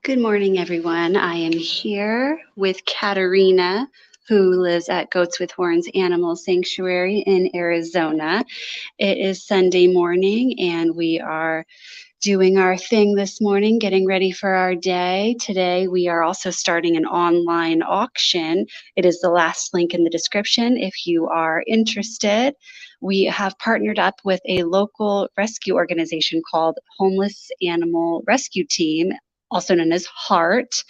Good morning, everyone. I am here with Katerina, who lives at Goats with Horns Animal Sanctuary in Arizona. It is Sunday morning, and we are doing our thing this morning, getting ready for our day. Today, we are also starting an online auction. It is the last link in the description if you are interested. We have partnered up with a local rescue organization called Homeless Animal Rescue Team, also known as HART,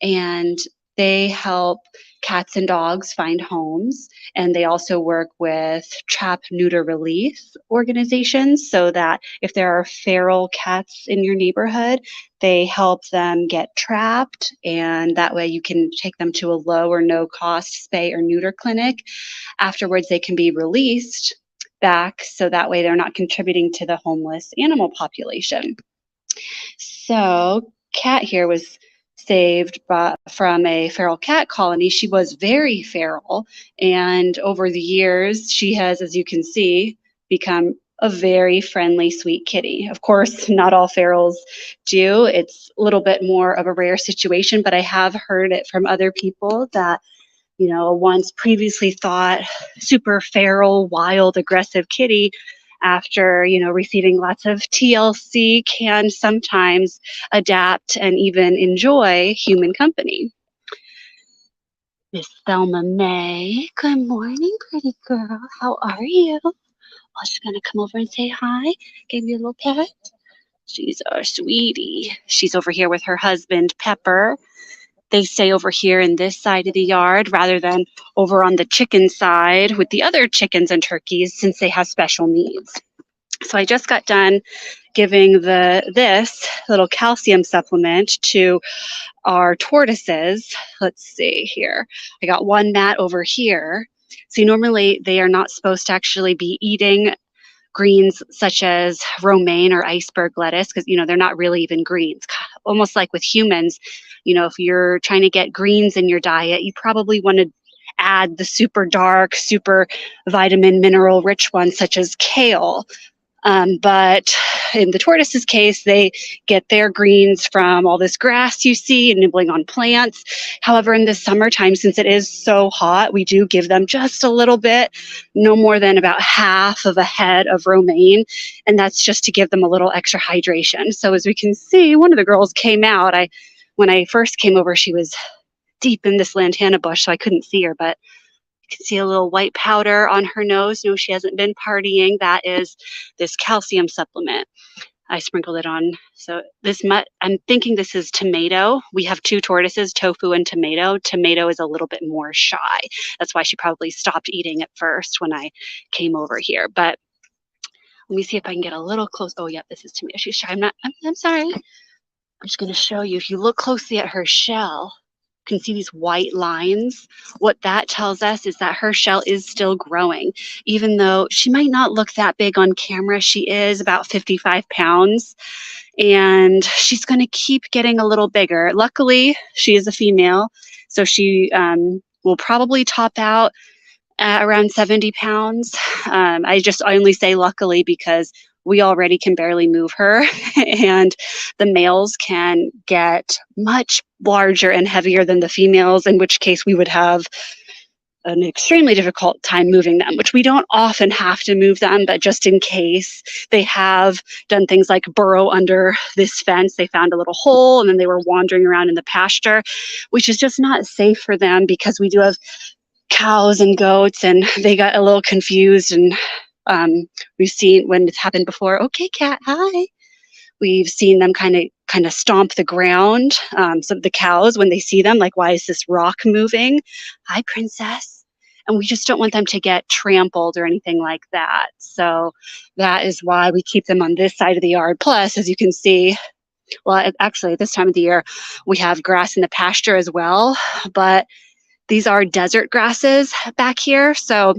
and they help cats and dogs find homes. And they also work with trap neuter release organizations so that if there are feral cats in your neighborhood, they help them get trapped, and that way you can take them to a low or no cost spay or neuter clinic. Afterwards, they can be released back so that way they're not contributing to the homeless animal population. So Cat here was saved from a feral cat colony. She was very feral, and over the years, she has, as you can see, become a very friendly, sweet kitty. Of course, not all ferals do. It's a little bit more of a rare situation, but I have heard it from other people that, a once previously thought super feral, wild, aggressive kitty, after receiving lots of TLC, can sometimes adapt and even enjoy human company. Miss Thelma May, good morning, pretty girl. How are you? Oh, she's gonna come over and say hi. Give you a little pet. She's our sweetie. She's over here with her husband, Pepper. They stay over here in this side of the yard rather than over on the chicken side with the other chickens and turkeys, since they have special needs. So I just got done giving this little calcium supplement to our tortoises. Let's see here. I got one mat over here. See, normally they are not supposed to actually be eating greens such as romaine or iceberg lettuce because, they're not really even greens. Almost like with humans, if you're trying to get greens in your diet, you probably want to add the super dark, super vitamin mineral rich ones such as kale. But in the tortoise's case, they get their greens from all this grass you see and nibbling on plants. However, in the summertime, since it is so hot, we do give them just a little bit, no more than about half of a head of romaine. And that's just to give them a little extra hydration. So as we can see, one of the girls came out. When I first came over, she was deep in this lantana bush, so I couldn't see her, but you can see a little white powder on her nose. No, she hasn't been partying. That is this calcium supplement. I sprinkled it on. So I'm thinking this is tomato. We have two tortoises, Tofu and Tomato. Tomato is a little bit more shy. That's why she probably stopped eating at first when I came over here. But let me see if I can get a little close. Oh, yeah, this is Tomato. She's shy. I'm sorry. I'm just going to show you. If you look closely at her shell, you can see these white lines. What that tells us is that her shell is still growing. Even though she might not look that big on camera, she is about 55 pounds, and she's going to keep getting a little bigger. Luckily, she is a female, so she will probably top out at around 70 pounds. I only say luckily because we already can barely move her, and the males can get much larger and heavier than the females, in which case we would have an extremely difficult time moving them, which we don't often have to move them, but just in case, they have done things like burrow under this fence. They found a little hole, and then they were wandering around in the pasture, which is just not safe for them because we do have cows and goats, and they got a little confused, and we've seen when it's happened before. Okay, cat, hi. We've seen them kind of stomp the ground. So the cows, when they see them, like, why is this rock moving? Hi, princess. And we just don't want them to get trampled or anything like that. So that is why we keep them on this side of the yard. Plus, as you can see, well, actually, at this time of the year, we have grass in the pasture as well. But these are desert grasses back here. So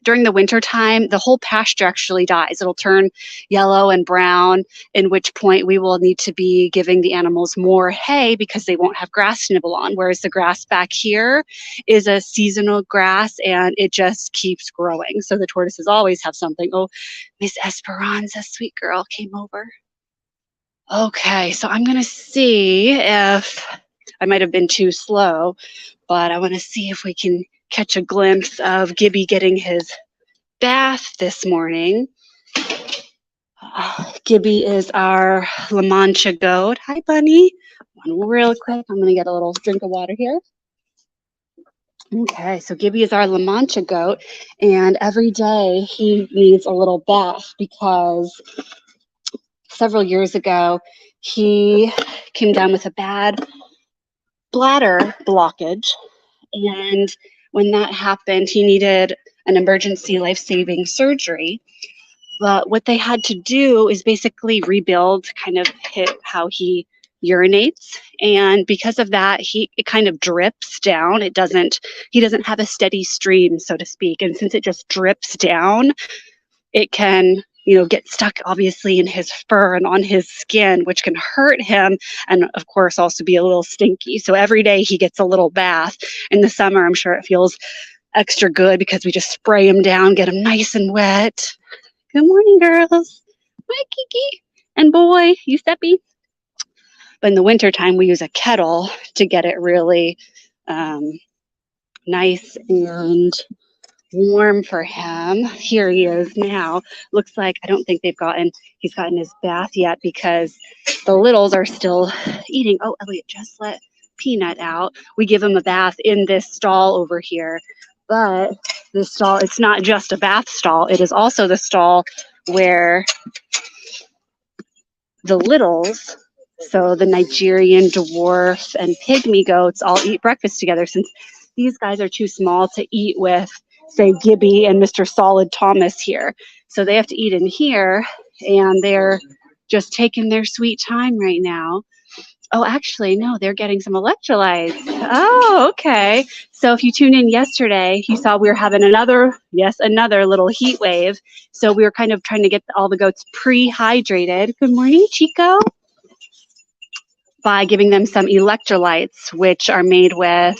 during the winter time, the whole pasture actually dies. It'll turn yellow and brown, in which point we will need to be giving the animals more hay because they won't have grass to nibble on. Whereas the grass back here is a seasonal grass and it just keeps growing. So the tortoises always have something. Oh, Miss Esperanza, sweet girl, came over. Okay, so I'm gonna see if I might have been too slow, but I want to see if we can catch a glimpse of Gibby getting his bath this morning. Gibby is our La Mancha goat. Hi, bunny. One real quick. I'm gonna get a little drink of water here. Okay, so Gibby is our La Mancha goat, and every day he needs a little bath because several years ago he came down with a bad bladder blockage, and when that happened, he needed an emergency life-saving surgery. But what they had to do is basically rebuild kind of how he urinates, and because of that it kind of drips down. He doesn't have a steady stream, so to speak, and since it just drips down, it can get stuck obviously in his fur and on his skin, which can hurt him and of course also be a little stinky. So every day he gets a little bath. In the summer, I'm sure it feels extra good because we just spray him down, get him nice and wet. Good morning, girls. Hi, Kiki. And boy, Giuseppe. But in the wintertime, we use a kettle to get it really nice and warm for him. Here he is now. Looks like I don't think he's gotten his bath yet because the littles are still eating. Oh, Elliot just let Peanut out. We give him a bath in this stall over here. But this stall, it's not just a bath stall. It is also the stall where the littles, so the Nigerian dwarf and pygmy goats, all eat breakfast together, since these guys are too small to eat with, say, Gibby and Mr. Solid Thomas here. So they have to eat in here, and they're just taking their sweet time right now. Oh, actually, no, they're getting some electrolytes. Oh, okay. So if you tuned in yesterday, you saw we were having another little heat wave. So we were kind of trying to get all the goats pre-hydrated. Good morning, Chico. By giving them some electrolytes, which are made with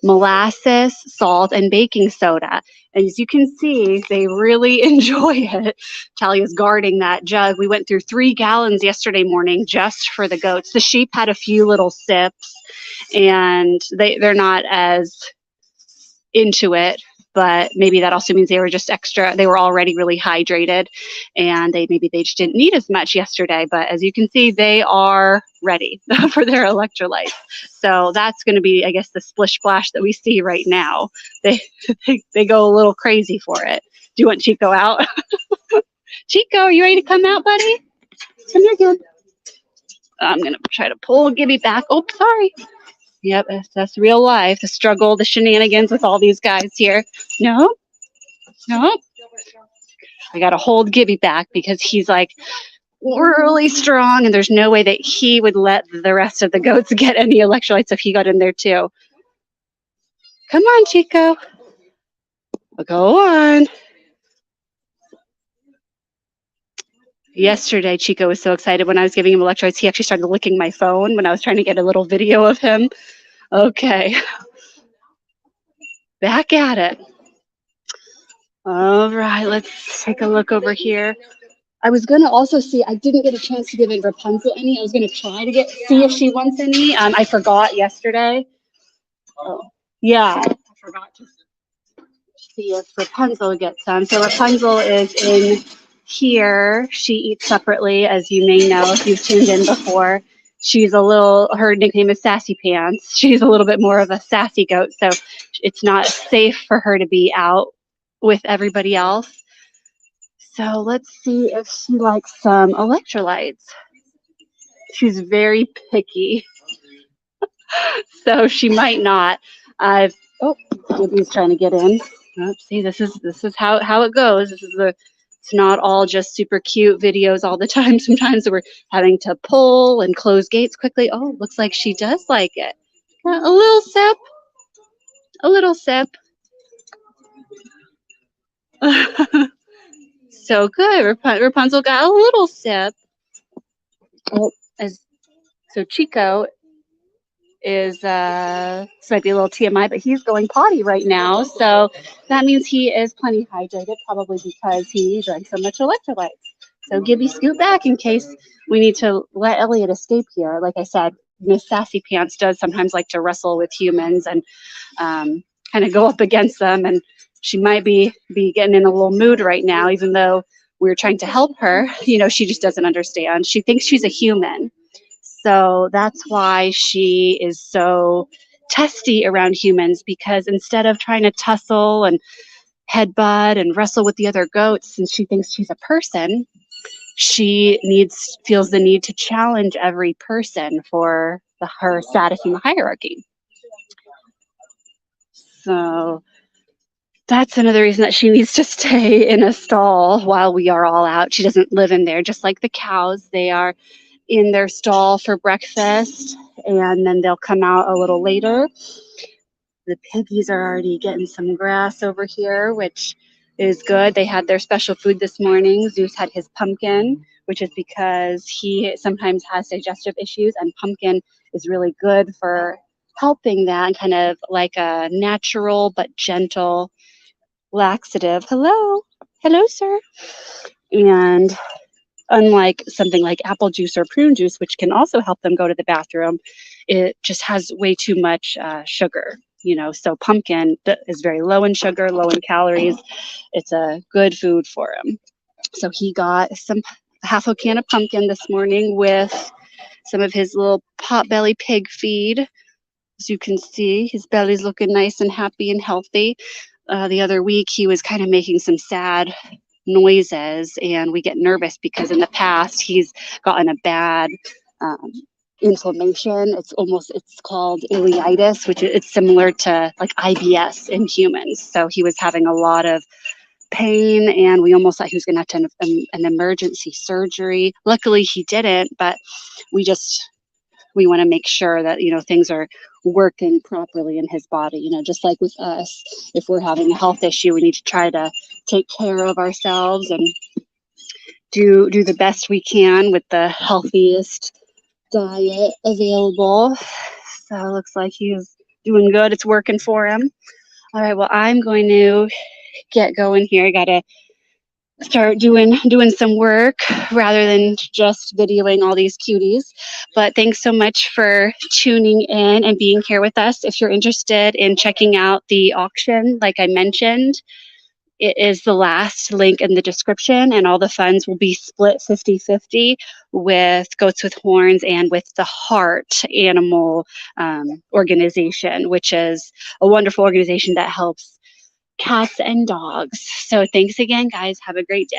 molasses, salt, and baking soda. And as you can see, they really enjoy it. Talia's guarding that jug. We went through 3 gallons yesterday morning just for the goats. The sheep had a few little sips, and they're not as into it, but maybe that also means they were already really hydrated, and they just didn't need as much yesterday. But as you can see, they are ready for their electrolytes. So that's going to be, I guess, the splish splash that we see right now. They go a little crazy for it. Do you want Chico out? Chico, are you ready to come out, buddy? Come here, good. I'm going to try to pull Gibby back. Oh, sorry. Yep, that's real life. The struggle, the shenanigans with all these guys here. No. I got to hold Gibby back because he's like really strong, and there's no way that he would let the rest of the goats get any electrolytes if he got in there too. Come on, Chico. Go on. Yesterday, Chico was so excited when I was giving him electrolytes, he actually started licking my phone when I was trying to get a little video of him. Okay. Back at it. All right, let's take a look over here. I was going to also see, I didn't get a chance to give Rapunzel any. I was going to try to see if she wants any. I forgot yesterday. Oh, yeah, I forgot to see if Rapunzel gets some. So Rapunzel is in here. She eats separately, as you may know if you've tuned in before. Her nickname is Sassy Pants. She's a little bit more of a sassy goat, so it's not safe for her to be out with everybody else. So let's see if she likes some electrolytes. She's very picky, so she might not. Gibby's trying to get in. Oh, see, this is how it goes. It's not all just super cute videos all the time. Sometimes we're having to pull and close gates quickly. Oh, looks like she does like it. A little sip. A little sip. So good. Rapunzel got a little sip. Oh, so Chico is this might be a little TMI, but he's going potty right now, so that means he is plenty hydrated, probably because he drank so much electrolytes. So Gibby, scoot back in case we need to let Elliot escape here. Like I said, Miss Sassy Pants does sometimes like to wrestle with humans and kind of go up against them. And she might be getting in a little mood right now, even though we're trying to help her. She just doesn't understand. She thinks she's a human. So that's why she is so testy around humans, because instead of trying to tussle and headbutt and wrestle with the other goats, since she thinks she's a person, she feels the need to challenge every person for her status in the hierarchy. So that's another reason that she needs to stay in a stall while we are all out. She doesn't live in there, just like the cows. They are in their stall for breakfast, and then they'll come out a little later. The piggies are already getting some grass over here, which is good. They had their special food this morning. Zeus had his pumpkin, which is because he sometimes has digestive issues, and pumpkin is really good for helping that, and kind of like a natural but gentle laxative. Hello, sir. And unlike something like apple juice or prune juice, which can also help them go to the bathroom, it just has way too much sugar. So pumpkin is very low in sugar, low in calories. It's a good food for him. So he got half a can of pumpkin this morning with some of his little potbelly pig feed. As you can see, his belly's looking nice and happy and healthy. The other week, he was kind of making some sad noises, and we get nervous because in the past, he's gotten a bad inflammation. It's called ileitis, which it's similar to like IBS in humans. So he was having a lot of pain, and we almost thought he was going to have to have an emergency surgery. Luckily, he didn't, but we want to make sure that things are working properly in his body. Just like with us, if we're having a health issue, we need to try to take care of ourselves and do the best we can with the healthiest diet available. So it looks like he's doing good. It's working for him. All right, well, I'm going to get going here. I gotta start doing some work rather than just videoing all these cuties. But thanks so much for tuning in and being here with us. If you're interested in checking out the auction, like I mentioned, it is the last link in the description, and all the funds will be split 50-50 with Goats with Horns and with the HART animal organization, which is a wonderful organization that helps cats and dogs. So thanks again, guys. Have a great day.